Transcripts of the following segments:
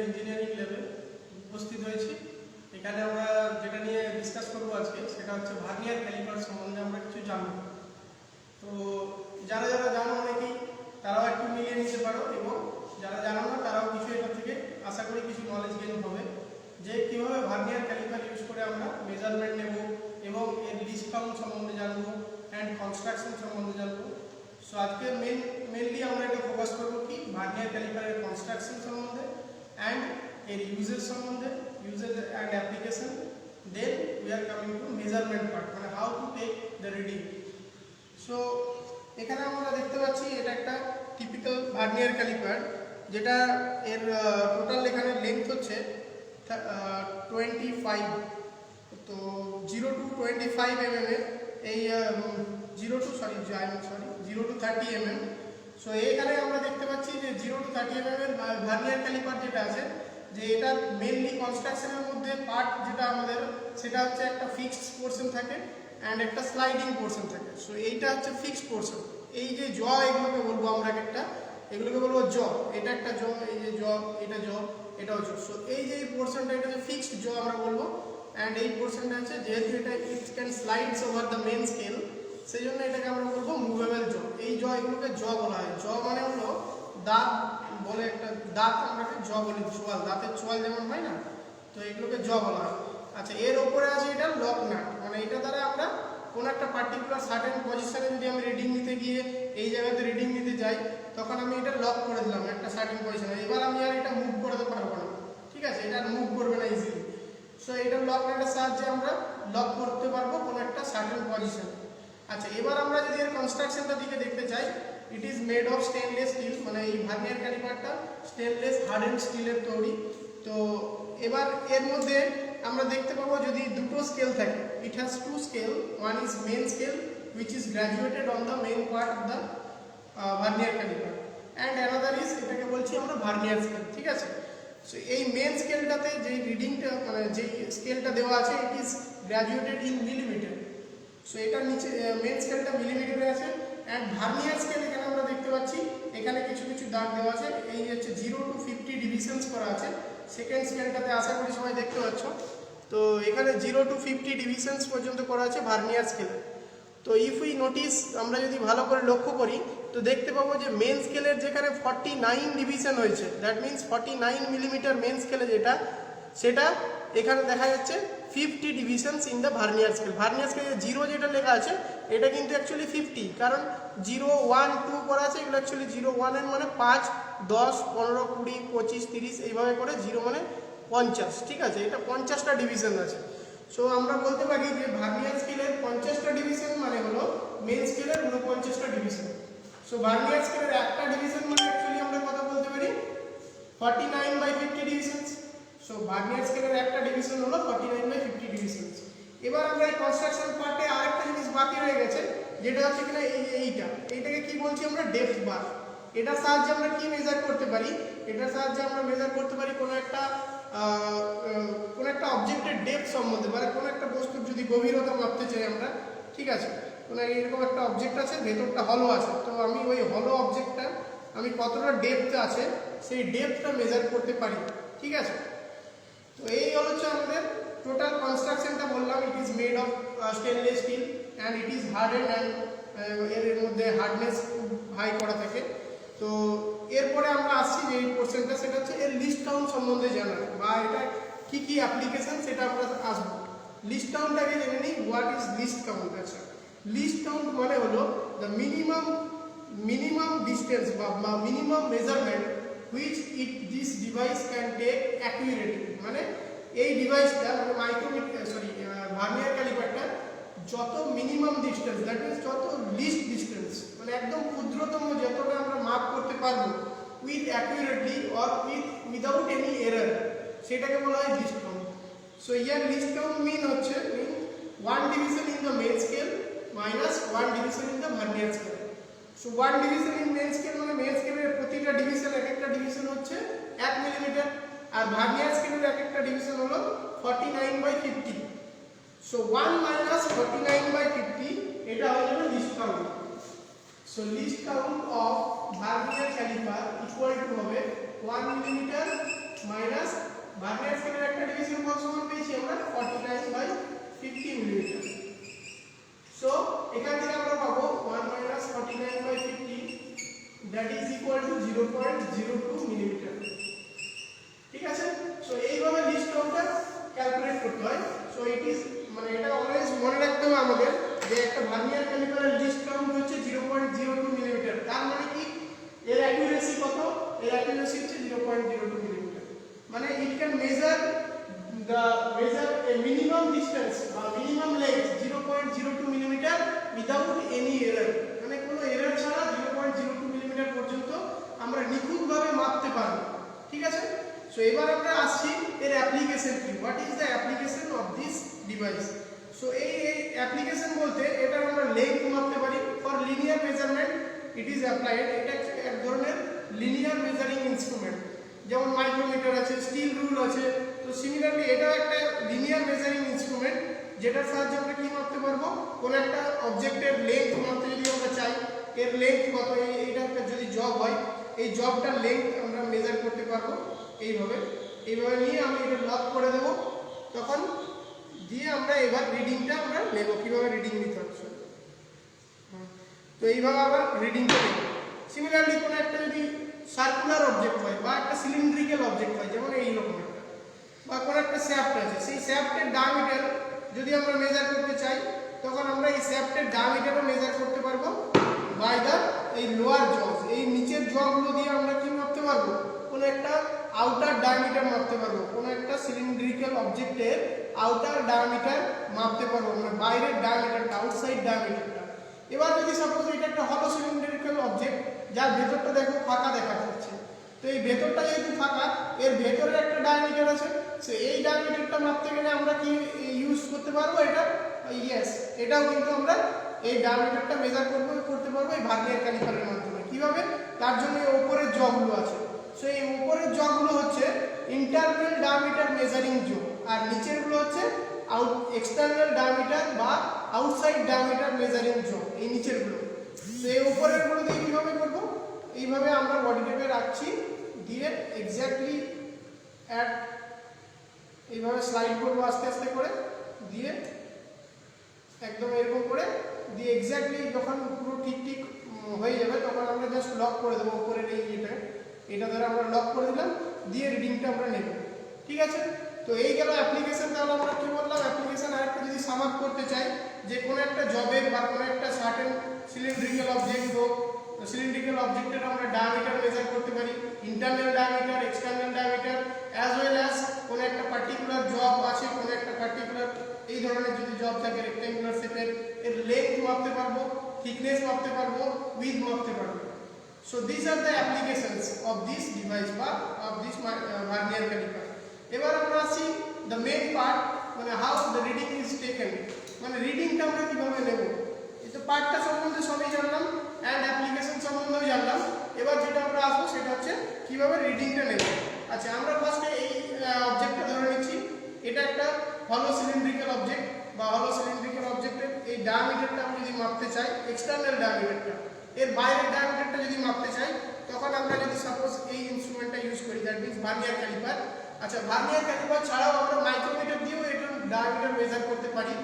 Engineering ল্যাবে উপস্থিত হয়েছি। এখানে আমরা যেটা নিয়ে ডিসকাস করবো আজকে সেটা হচ্ছে ভার্নিয়ার ক্যালিপার সম্বন্ধে আমরা কিছু জানবো। তো যারা যারা জানো অনেকেই তারাও একটু মিলিয়ে নিতে পারো, এবং যারা জানো না তারাও কিছু এটা থেকে আশা করি কিছু নলেজ গেইন হবে যে কীভাবে ভার্নিয়ার ক্যালিপার ইউজ করে আমরা মেজারমেন্ট নেব এবং এর লিস্ট কাউন্ট সম্বন্ধে জানবো অ্যান্ড কনস্ট্রাকশন সম্বন্ধে জানবো। সো আজকে মেনলি আমরা এটা ফোকাস করবো কি ভার্নিয়ার ক্যালিপারের কনস্ট্রাকশন সম্বন্ধে অ্যান্ড এর ইউজেস সম্বন্ধে, uses and application. Then we are coming to measurement part, মানে how to take the reading. So এখানে আমরা দেখতে পাচ্ছি এটা একটা টিপিক্যাল ভার্নিয়ার ক্যালিপার, যেটা এর টোটাল এখানে লেন্থ হচ্ছে 25, তো 0 to 25 mm এই 0 to 30 mm। সো এখানে আমরা দেখতে পাচ্ছি যে 0 to 30 mm এর ভার্নিয়ার ক্যালিপার যেটা আছে, যে এটা মেনলি কনস্ট্রাকশনের মধ্যে পার্ট যেটা আমাদের সেটা হচ্ছে একটা ফিক্সড পোর্শন থাকে অ্যান্ড একটা স্লাইডিং পোর্শন থাকে। সো এইটা হচ্ছে ফিক্সড পোর্শন। এই যে জ এগুলোকে বলবো আমরা একটা, এগুলোকে বলবো জ, এটা একটা জ, এই যে জ, এটা জ, এটাও জ। সো এই যে এই পোর্শনটা এটা হচ্ছে ফিক্সড জ আমরা বলবো, অ্যান্ড এই পোর্শনটা হচ্ছে যেহেতু এটা it can slides over the main scale, সেই জন্য এটাকে আমরা বলবো মুভেবল জ। এই জ এগুলোকে জ বলা হয়। জ মানে হলো দাঁত বলে, একটা দাঁত আমরা জ বলি, চোয়াল, দাঁতের চোয়াল যেমন হয় না, তো এগুলোকে জ বলা হয়। আচ্ছা, এর ওপরে আছে এটা লক নাট, মানে এটা দ্বারা আমরা কোনো একটা পার্টিকুলার সার্টেন পজিশনে যদি আমি রিডিং নিতে গিয়ে এই জায়গাতে রিডিং নিতে যাই, তখন আমি এটা লক করে দিলাম একটা সার্টেন পজিশনে। এবার আমি আর এটা মুভ করতে পারবো না, ঠিক আছে, এটা মুভ করবে না ইজিলি। সো এটা লক নাটের সাহায্যে আমরা লক করতে পারবো কোনো একটা সার্টেন পজিশন। আচ্ছা, এবার আমরা যদি এর কনস্ট্রাকশনটা দিকে দেখতে চাই, it is made of stainless steel, মানে এই ভার্নিয়ার ক্যালিপারটা স্টেনলেস হার্ডেন্ড স্টিলের তৈরি। তো এবার এর মধ্যে আমরা দেখতে পাবো যদি দুটো স্কেল থাকে, it has two scale, one is main scale which is graduated on the main part of the vernier caliper and another is এটাকে বলছি আমরা ভার্নিয়ার স্কেল, ঠিক আছে। সো এই মেন স্কেলটাতে যে রিডিংটা, মানে যে স্কেলটা দেওয়া আছে, it is graduated in millimetre. So এটার নিচে মেন স্কেলটা মিলিমিটারে আছে, অ্যান্ড ভার্নিয়ার স্কেল এখানে আমরা দেখতে পাচ্ছি এখানে কিছু কিছু দাগ দেওয়া আছে, এই হচ্ছে 0 to 50 ডিভিশনস করা আছে। সেকেন্ড স্কেলটাতে আশা করি সবাই দেখতে পাচ্ছ, তো এখানে 0 to 50 ডিভিশনস পর্যন্ত করা আছে ভার্নিয়ার স্কেলে। তো ইফ উই নোটিস, আমরা যদি ভালো করে লক্ষ্য করি, তো দেখতে পাবো যে মেন স্কেলের যেখানে 49 ডিভিশন হয়েছে, দ্যাট মিনস 49 মিলিমিটার মেন স্কেলে যেটা, সেটা এখানে দেখা যাচ্ছে 50 divisions in the vernier scale. Vernier স্কেলে 0 যেটা লেখা আছে এটা কিন্তু অ্যাকচুয়ালি 50, কারণ 0, 1, 2 করা আছে, এগুলো অ্যাকচুয়ালি 0, 1 এর মানে 5, 10, 15, 20, 25, 30 এইভাবে করে, 0 মানে 50, ঠিক আছে, এটা 50টা ডিভিশন আছে। সো আমরা বলতে পারি যে ভার্নিয়ার স্কেলের 50টা ডিভিশন মানে হলো মেন স্কেলের 49টা ডিভিশন। সো ভার্নিয়ার স্কেলের একটা ডিভিশন মানে অ্যাকচুয়ালি আমরা কথা বলতে পারি 49/50 ডিভিশনস। সো ভার্নিয়ার স্কেলের একটা ডিভিশন হলো 49/50 ডিভিশনস। এবার আমরা এই কনস্ট্রাকশন পার্টে আরেকটা জিনিস বাকি রয়ে গেছে, যেটা হচ্ছে কিনা এইটাকে কি বলছি আমরা, ডেপথ বার। এটার সাহায্যে আমরা কি মেজার করতে পারি, এটার সাহায্যে আমরা মেজার করতে পারি কোনো একটা অবজেক্টের ডেপথ সম্বন্ধে, মানে কোনো একটা বস্তুর যদি গভীরতা মাপতে চাই আমরা, ঠিক আছে, কোনো এরকম একটা অবজেক্ট আছে, ভেতরটা হলো আছে, তো আমি ওই হলো অবজেক্টটা আমি কতটা ডেপথ আছে সেই ডেপথটা মেজার করতে পারি, ঠিক আছে। তো এই হচ্ছে আমাদের টোটাল কনস্ট্রাকশনটা বললাম, it is made of stainless steel and it is হার্ডেন্ড and এর মধ্যে হার্ডনেস খুব হাই করা থাকে। তো এরপরে আমরা আসছি যে এই পোর্শনটা, সেটা হচ্ছে এর লিস্ট কাউন্ট সম্বন্ধে জানা, বা এটা কি কি অ্যাপ্লিকেশন সেটা আমরা আসবো। লিস্ট কাউন্টটাকে জেনে নিই, হোয়াট ইজ লিস্ট কাউন্ট। আচ্ছা, লিস্ট কাউন্ট মানে হলো দ্য মিনিমাম ডিস্টেন্স বা minimum measurement which this device can take accurately, মানে এই ডিভাইসটা মানে ভার্নিয়ার ক্যালিপারটা যত মিনিমাম ডিস্টেন্স, দ্যাট মিনস যত লিস্ট ডিস্টেন্স, মানে একদম ক্ষুদ্রতম যতটা আমরা মাপ করতে পারবো with accurately or without any error, সেটাকে বলা হয় least count. So here least count হচ্ছে 1 division in the main scale minus 1 division in the vernier scale. So 1 division in main scale মানে মেন স্কেলের প্রতিটা ডিভিশন, এক একটা ডিভিশন হচ্ছে 1 মিলিমিটার, আর ভার্নিয়ার স্কেলের এক একটা ডিভিশন হলো 49/50। সো 1 minus 49/50 এটা হয়ে যাবে least count. So least count of vernier calliper equal to হবে 1 মিলিমিটার মাইনাস ভার্নিয়ার স্কেলের একটা ডিভিশন কত সমান পেয়েছি আমরা 49/50 মিলিমিটার। সো এখান থেকে আমরা পাবো 1 - 49/50 that is equal to 0.02 millimetre. ঠিক আছে, সো এইভাবে লিস্ট কাউন্টটা ক্যালকুলেট করতে হয়। সো ইট ইজ মানে এটা অলওয়েজ মনে রাখতে হবে আমাদের যে একটা ভার্নিয়ার ক্যালিপারের লিস্ট কাউন্ট হচ্ছে 0.02 মিলিমিটার। তার মানে কি এর অ্যাকুরেসি কত? এর অ্যাকুরেসি হচ্ছে 0.02 মিলিমিটার। মানে it can measure a minimum distance বা minimum length 0.02 millimetre without any error। মানে কোনো এরর ছাড়া 0.02 মিলিমিটার পর্যন্ত আমরা নিখুঁতভাবে মাপতে পারবো। ঠিক আছে, সো এবার আমরা আসছি এর অ্যাপ্লিকেশন কি, what is the application of this device. So এই অ্যাপ্লিকেশন বলতে এটা আমরা লেন্থ মাপতে পারি for linear measurement it is applied. এটা এক ধরনের লিনিয়ার মেজারিং ইনস্ট্রুমেন্ট, যেমন মাইক্রোমিটার আছে, স্টিল রুল আছে। তো সিমিলারলি এটাও একটা লিনিয়ার মেজারিং ইনস্ট্রুমেন্ট যেটার সাহায্যে আমরা কি মাপতে পারবো, কোনো একটা অবজেক্টের লেন্থ মাপতে যদি আমরা চাই, এর লেন্থ কত, এইটা একটা যদি জব হয় এই জবটার লেন্থ আমরা মেজার করতে পারবো। এইভাবে নিয়ে আমি এটা লক করে দেবো, তখন দিয়ে আমরা এবার রিডিংটা আমরা নেব। কীভাবে রিডিং নিতে হচ্ছে, তো এইভাবে আবার রিডিংটা নেব। সিমিলারলি কোনো একটা যদি সার্কুলার অবজেক্ট হয় বা একটা সিলিন্ড্রিক্যাল অবজেক্ট হয়, যেমন এইরকম একটা, বা কোনো একটা শ্যাফট আছে, সেই শ্যাফটের ডায়ামিটার যদি আমরা মেজার করতে চাই, তখন আমরা এই শ্যাফটের ডায়ামিটারও মেজার করতে পারবো বাই দ্য এই লোয়ার জজ। এই নিচের জগুলো দিয়ে আমরা কি মাপতে পারবো, কোনো একটা আউটার ডায়ামিটার মাপতে পারবো, কোনো একটা সিলিন্ড্রিক্যাল অবজেক্টের আউটার ডায়ামিটার মাপতে পারবো, মানে বাইরের ডায়ামিটারটা, আউটসাইড ডায়ামিটারটা। এবার যদি সাপোজ এটা একটা হলো সিলিন্ড্রিক্যাল অবজেক্ট যার ভেতরটা দেখো ফাঁকা দেখা যাচ্ছে, তো এই ভেতরটা যেহেতু ফাঁকা, এর ভেতরে একটা ডায়ামিটার আছে, সো এই ডায়ামিটারটা মাপতে গেলে আমরা কি ইউজ করতে পারবো, এটা ইয়েস, এটাও কিন্তু আমরা এই ডায়ামিটারটা মেজার করতে পারবো এই ভার্নিয়ার ক্যালিপারের মাধ্যমে। কিভাবে? তার জন্য এই উপরের জগুলো আছে, সো এই উপরের জগুলো হচ্ছে ইন্টারনাল ডায়ামিটার মেজারিং জগ, আর নিচেরগুলো হচ্ছে এক্সটার্নাল ডায়ামিটার বা আউটসাইড ডায়ামিটার মেজারিং জগ, এই নিচেরগুলো। তো এই উপরেরগুলো দিয়ে কীভাবে করবো, এইভাবে আমরা বডি টেপে রাখছি, দিয়ে এক্স্যাক্টলি এইভাবে স্লাইড করবো আস্তে আস্তে করে, দিয়ে একদম এরকম করে দিয়ে এক্স্যাক্টলি যখন পুরো ঠিক হয়ে যাবে তখন আমরা জাস্ট লক করে দেবো উপরের এটা ধরে আমরা লক করে দিলাম, দিয়ে রিডিংটা আমরা নেব। ঠিক আছে, তো এই গেল অ্যাপ্লিকেশন। তাহলে আমরা কি বললাম, অ্যাপ্লিকেশন আরেকটা যদি সাম আপ করতে চাই, যে কোনো একটা জবের বা কোনো একটা সার্টেন সিলিন্ড্রিক্যাল অবজেক্ট হোক, সিলিন্ড্রিক্যাল অবজেক্টের আমরা ডায়ামিটার মেজার করতে পারি, internal diameter, external diameter, as well as কোনো একটা পার্টিকুলার জব আছে, কোনো একটা পার্টিকুলার এই ধরনের যদি জব থাকে রেক্ট্যাঙ্গুলার শেপের, এর লেন্থ মাপতে পারবো, থিকনেস মাপতে পারবো, উইডথ মাপতে পারবো। So this are the applications of this device বা অফ দিস ভার্নিয়ার ক্যালিপার। এবার আমরা আসি দ্য মেন পার্ট, মানে how the reading is taken, মানে রিডিংটা আমরা কীভাবে নেব। এই তো পার্টটা সম্বন্ধে সবই জানলাম, অ্যান্ড অ্যাপ্লিকেশন সম্বন্ধেও জানলাম। এবার যেটা আমরা আসবো সেটা হচ্ছে কীভাবে রিডিংটা নেব। আচ্ছা, আমরা ফার্স্টে এই অবজেক্টটা ধরে নিচ্ছি, এটা একটা হলো সিলিন্ড্রিক্যাল অবজেক্ট বা হলো সিলিন্ড্রিক্যাল অবজেক্টের এই ডায়ামিটারটা আমি যদি মাপতে চাই, এক্সটার্নাল ডায়ামিটারটা, এর বাইরের ডায়ামিটারটা যদি মাপতে চাই, তখন আমরা যদি সাপোজ এই ইনস্ট্রুমেন্টটা ইউজ করি, দ্যাট মিনস ভার্নিয়ার ক্যালিপার। আচ্ছা, ভার্নিয়ার ক্যালিপার ছাড়াও আমরা মাইক্রোমিটার দিয়েও এটার ডায়ামিটার মেজার করতে পারি।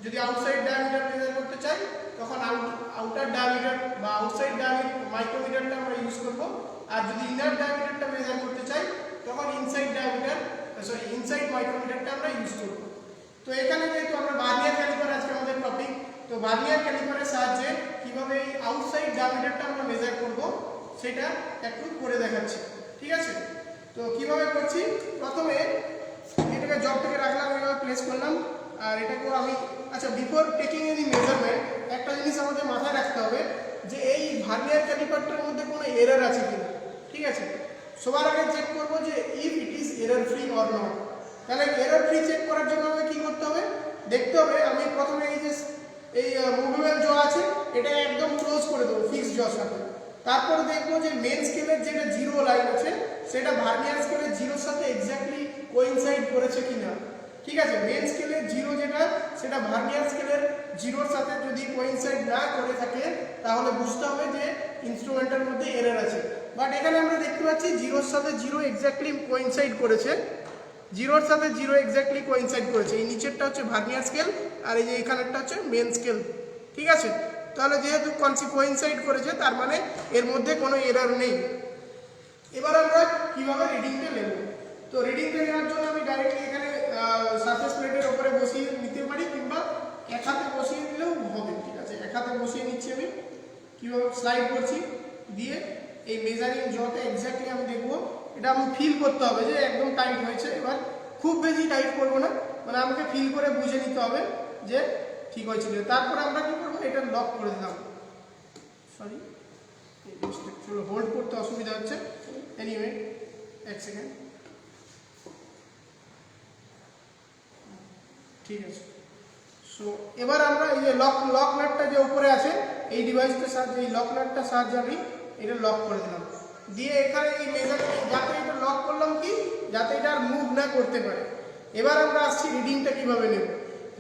যদি আউটসাইড ডায়ামিটার মেজার করতে চাই, তখন আউটার ডায়ামিটার বা আউটসাইড মাইক্রোমিটারটা আমরা ইউজ করব। আর যদি ইনার ডায়ামিটারটা মেজার করতে চাই, তখন ইনসাইড মাইক্রোমিটারটা আমরা ইউজ করব। তো এখানে যেহেতু আমরা ভার্নিয়ার ক্যালিপার আজকে আমাদের টপিক, তো ভার্নিয়ার ক্যালিপারের সাহায্যে কীভাবে এই আউটসাইড ডায়ামিটারটা আমরা মেজার করব সেটা একটু করে দেখাচ্ছি। ঠিক আছে, তো কিভাবে করছি, প্রথমে এটাকে জব থেকে রাখলাম, এভাবে প্লেস করলাম, আর এটাকেও আমি আচ্ছা বিফোর টেকিং এনি মেজারমেন্ট একটা জিনিস আমাদের মাথায় রাখতে হবে যে এই ভার্নিয়ার ক্যালিপারটার মধ্যে কোনো এরর আছে কিনা। ঠিক আছে, সবার আগে চেক করবো যে if it is error free or not. তাহলে এরর ফ্রি চেক করার জন্য আমাকে কী করতে হবে, দেখতে হবে আমি প্রথমে এই মুভেবল জ আছে এটা একদম ক্লোজ করে দেবো ফিক্সড জর সাথে। তারপরে দেখবো যে মেন স্কেলের যেটা জিরো লাইন আছে সেটা ভার্নিয়ার স্কেলের জিরোর সাথে এক্স্যাক্টলি কোইনসাইড করেছে কিনা। ঠিক আছে, মেন স্কেলের জিরো যেটা সেটা ভার্নিয়ার স্কেলের জিরোর সাথে যদি কোইনসাইড না করে থাকে, তাহলে বুঝতে হবে যে ইনস্ট্রুমেন্টের মধ্যে এরর আছে। বাট এখানে আমরা দেখতে পাচ্ছি জিরোর সাথে জিরো এক্স্যাক্টলি কোইনসাইড করেছে, জিরোর সাথে জিরো এক্স্যাক্টলি কোইনসাইড করেছে। এই নিচেরটা হচ্ছে ভার্নিয়ার স্কেল আর এই যে এখানেরটা হচ্ছে মেন স্কেল, ঠিক আছে। তাহলে যেহেতু কোইনসাইড করেছে তার মানে এর মধ্যে কোনো এরর নেই। এবার আমরা কিভাবে রিডিংটা নেব, তো রিডিংটা নেওয়ার জন্য আমি ডাইরেক্টলি এখানে সারফেস প্লেটের উপরে বসিয়ে নিতে পারি কিংবা এক হাতে বসিয়ে নিলেও হবে, ঠিক আছে। এক হাতে বসিয়ে নিচ্ছি আমি, কীভাবে স্লাইড করছি দিয়ে এই মেজারিং জতে এক্স্যাক্টলি আমি দেখবো, এটা আমি ফিল করতে হবে যে একদম টাইট হয়েছে। এবার খুব বেশি টাইট করবো না, মানে আমাকে ফিল করে বুঝে নিতে হবে যে ঠিক হয়েছিল। তারপরে আমরা কি করবো, এটা লক করে দিলাম, সরি চলো হোল্ড করতে অসুবিধা হচ্ছে, এনিওয়ে এক সেকেন্ড, ঠিক আছে। সো এবার আমরা এই যে লক নাটটা যে উপরে আছে এই ডিভাইসটার সাহায্যে, এই লক নাটটার সাহায্যে আমি এটা লক করে দিলাম, দিয়ে এখানে এই মেজার যাতে এটা লক করলাম কি যাতে এটা আর মুভ না করতে পারে। এবার আমরা আসছি রিডিংটা কিভাবে নেব।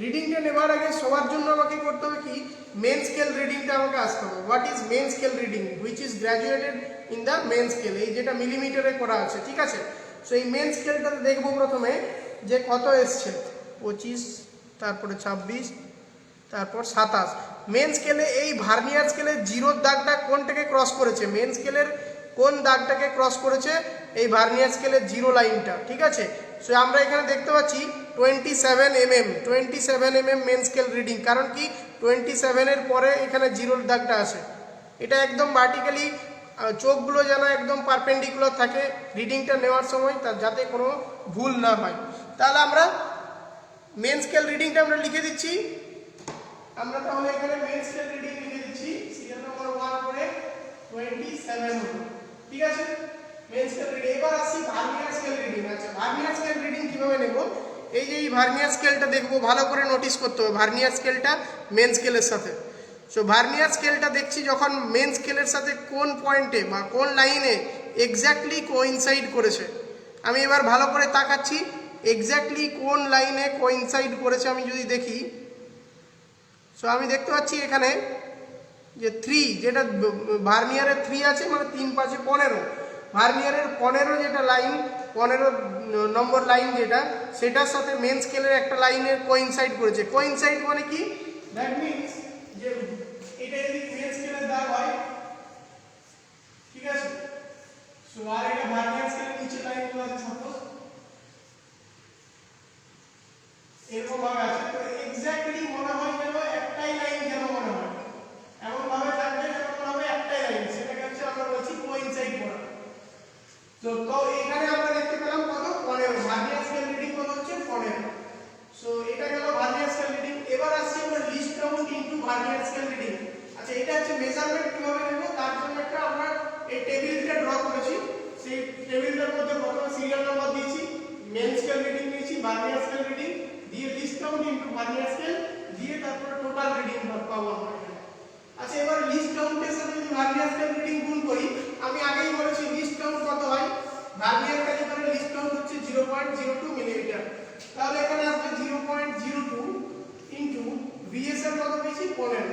রিডিংটা নেবার আগে সবার জন্য আমাকে করতে হবে কি, মেন স্কেল রিডিংটা আমাকে আসতে হবে। What is main scale reading, which is graduated in the main scale, এই যেটা মিলিমিটারে করা আছে, ঠিক আছে। সো এই মেন স্কেলটাতে দেখবো প্রথমে যে কত এসছে, 25, তারপরে 26, তারপর 27। মেন স্কেলে এই ভার্নিয়ার স্কেলে জিরোর দাগটা কোনটাকে ক্রস করেছে, মেন স্কেলের কোন দাগটাকে ক্রস করেছে, এই ভার্নিয়ার স্কেলের জিরো লাইনটা, ঠিক আছে। সো আমরা এখানে দেখতে পাচ্ছি 27 mm, 27 mm main scale reading, কারণ কি 27-এর পরে এখানে জিরোর দাগটা আসে। এটা একদম ভার্টিক্যালি চোখগুলো যেন একদম পারপেন্ডিকুলার থাকে রিডিংটা নেওয়ার সময়, তার যাতে কোনো ভুল না হয়। তাহলে আমরা মেন স্কেল রিডিংটা আমরা লিখে দিচ্ছি, আমরা তাহলে এখানে মেন স্কেল রিডিং লিখে দিচ্ছি, সিরিয়াল নম্বর 1 করে 27 হলো, ঠিক আছে মেন স্কেল রিডিং। এবার আসছি ভার্নিয়ার স্কেল রিডিং। আচ্ছা ভার্নিয়ার স্কেল রিডিং কিভাবে নেব, এই যে এই ভার্নিয়ার স্কেলটা দেখবো, ভালো করে নোটিস করতে হবে ভার্নিয়ার স্কেলটা মেন স্কেলের সাথে। সো ভার্নিয়ার স্কেলটা দেখছি যখন মেন স্কেলের সাথে কোন পয়েন্টে বা কোন লাইনে এক্স্যাক্টলি কোইনসাইড করেছে। আমি এবার ভালো করে তাকাচ্ছি এক্স্যাক্টলি কোন লাইনে কোইনসাইড করেছে আমি যদি দেখি, সো আমি দেখতে পাচ্ছি এখানে যে 3, যেটা ভার্নিয়ারের 3 আছে, মানে 3 5 15, ভার্নিয়ারের 15 যেটা লাইন, 15 নম্বর লাইন যেটা, সেটার সাথে মেন স্কেলের একটা লাইনের কোইনসাইড করেছে। কোইনসাইড মানে কি, দ্যাট মিনস যে এটা যদি মেন স্কেলের দাগ হয়, ঠিক আছে। সো আর এটা ভার্নিয়ার স্কেলের নিচে লাইনগুলো আছে সাপোজ এরকম ভাবে আছে, তো এক্স্যাক্টলি মনে হয় যেন একটাই লাইন যেন মনে হয়, এমন ভাবে থাকবে যেন মনে হবে একটাই লাইন, সেটাকে হচ্ছে আমরা বলছি কোইনসাইড করা। তো এখানে আমরা দেখতে পেলাম কত 15, ভার্নিয়ার স্কেল রিডিং কত হচ্ছে 15। সো এটা গেল ভার্নিয়ার স্কেল রিডিং। এবার আসছি আমরা list count into vernier scale reading. আচ্ছা এটা হচ্ছে মেজারমেন্ট কিভাবে নেব, তার জন্য একটা আমরা এই টেবিলটা ড্র করেছি, সেই টেবিলটার মধ্যে প্রথমে সিরিয়াল নাম্বার দিয়েছি, মেন স্কেল রিডিং দিয়েছি, ভার্নিয়ার স্কেল রিডিং দিয়ে list count into vernier scale দিয়ে তারপরে টোটাল রিডিং পাবো আমরা। আচ্ছা এবার লিস্ট কাউন্টের সাথে যদি ভার্নিয়ার স্কেল রিডিং গুণ করি, আমি আগেই বলেছি লিস্ট কাউন্ট কত হয়, ভার্নিয়ার ক্যালিপারের লিস্ট কাউন্ট হচ্ছে 0.02 মিলিমিটার, তাহলে এখানে আসবে 0.02 ইনটু ভিএস এর কত পেয়েছি 15,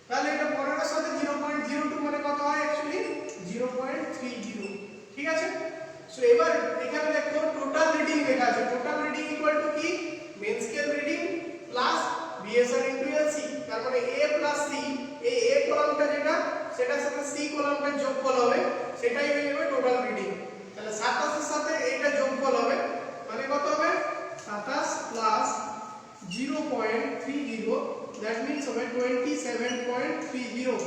তাহলে এটা 15 এর সাথে 0.02 মানে কত হয় অ্যাকচুয়ালি 0.30, ঠিক আছে। সো এবার এখানে দেখো টোটাল রিডিং লেখা আছে, টোটাল রিডিং ইকুয়াল টু কি, main scale reading plus VSR into LC, তার মানে এ প্লাস সি, এই এ কলামটা যেটা সেটার সাথে সি কলামটা যোগফল হবে, সেটাই হয়ে যাবে টোটাল রিডিং। তাহলে 27 এর সাথে এটা যোগফল হবে, মানে কত হবে 27 প্লাস 0.30, that means হবে 27.30।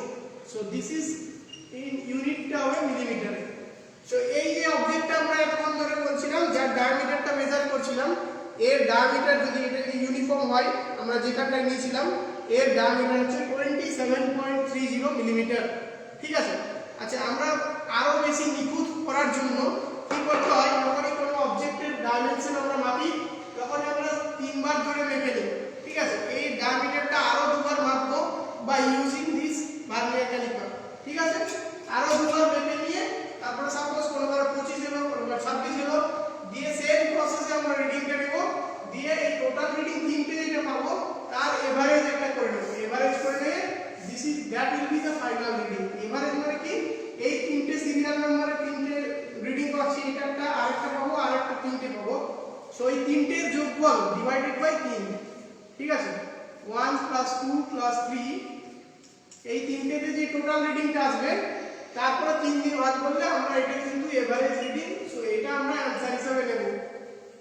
সো দিস ইজ ইন ইউনিটটা হবে মিলিমিটারে। সো এই যে অবজেক্টটা আমরা এতক্ষণ ধরে বলছিলাম, যার ডায়ামিটারটা মেজার করছিলাম, এর ডায়ামিটার যদি এটা ইউনিফর্ম হয়, আমরা যেখানটা নিয়েছিলাম এর ডায়ামিটার হচ্ছে 27.30 মিলিমিটার, ঠিক আছে। আচ্ছা আমরা আরো বেশি নিখুঁত করার জন্য কি করতে হয়, যখনই কোনো অবজেক্টের ডাইমেনশন আমরা মাপি তখন আমরা 3 বার ধরে মেপে নিই, ঠিক আছে। এই ডায়ামিটারটা আরো 2 বার মাপবো বা ইউজিং দিস ভার্নিয়ার ক্যালিপার, ঠিক আছে। আরো 2 বার মেপে নিয়ে তারপরে সাপোজ কোনোবার 25 হলো, কোনোবার 26 হলো, দিয়ে সেম প্রসেসে আমরা রিডিংটা নেব, দিয়ে এই টোটাল রিডিং 3টে যেটা পাবো তার এভারেজ একটা করে নেব, এভারেজ করে নিয়ে this is that will be the final reading. Average মানে কি, এই 3টে তিনটে পাবো। সো এই তিনটের যোগফল ডিভাইডেড বাই 3, ঠিক আছে, 1 প্লাস 2 প্লাস 3, এই তিনটেতে যে টোটাল রিডিংটা আসবে তারপরে 3 দিয়ে ভাগ করলে আমরা এটা কিন্তু এভারেজ রিডিং, সো এটা আমরা অ্যানসার হিসেবে নেব।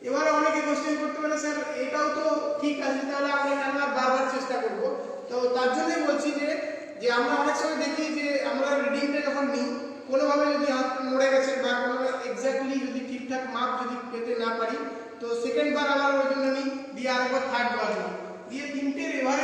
এবারে অনেকে কোশ্চেন করতে পারে স্যার এটাও তো ঠিক আছে, তাহলে আমরা কেন বারবার চেষ্টা করব? তো তার জন্যই বলছি যে আমরা অনেক সময় দেখি যে আমরা রিডিংটা যখন নিই কোনোভাবে যদি হাত মরে গেছে বা কোনো এক্স্যাক্টলি যদি ঠিকঠাক মাপ যদি পেতে না পারি, তো সেকেন্ড বার আবার ওই জন্য নিই, দিয়ে আরেকবার থার্ড বার নিই, দিয়ে তিনটের এভারেজ